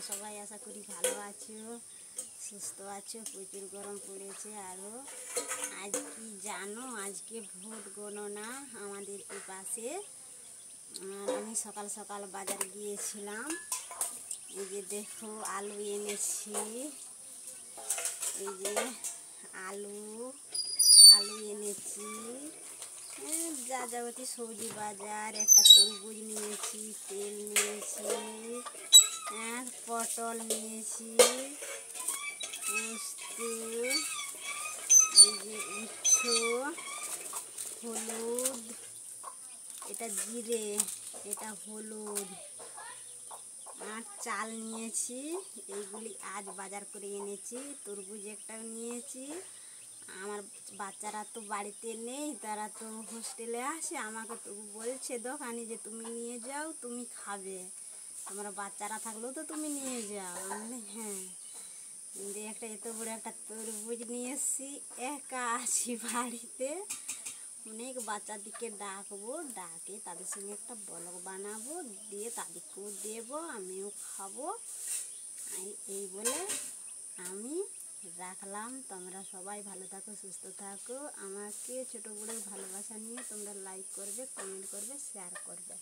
সবাই আশা করি ভালো আছো, সুস্থ আছো। প্রচুর গরম পড়েছে। আরও আজ কি জানো, আজকে ভোট গণনা আমাদের এই পাশে। আমি সকাল সকাল বাজার গিয়েছিলাম। এই যে দেখো আলু এনেছি, এই যে আলু এনেছি, যা যাবতীয় সবজি বাজার, একটা তরমুজ নিয়েছি, তেল নিয়েছি, পটল নিয়েছি, পোস্ত, এই যে উচ্ছে, হলুদ, এটা জিরে, এটা হলুদ, আর চাল নিয়েছি। এইগুলি আজ বাজার করে এনেছি। তরমুজ একটা নিয়েছি। আমার বাচ্চারা তো বাড়িতে নেই, তারা তো হোস্টেলে আসে। আমাকে তো বলছে দোকানি যে তুমি নিয়ে যাও, তুমি খাবে, তোমার বাচ্চারা থাকলেও তো তুমি নিয়ে যাও। আমি হ্যাঁ, দিয়ে একটা এত বড় একটা তরমুজ নিয়ে এসেছি। একা আছি বাড়িতে, অনেক বাচ্চাদেরকে ডাকবো, ডাকে তাদের সঙ্গে একটা ব্লগ বানাবো, দিয়ে তাদেরকেও দেবো, আমিও খাবো। এই বলে আমি রাখলাম। তোমরা সবাই ভালো থাকো, সুস্থ থাকো। আমাকে ছোটো বড়ো ভালোবাসা নিয়ে তোমরা লাইক করবে, কমেন্ট করবে, শেয়ার করবে।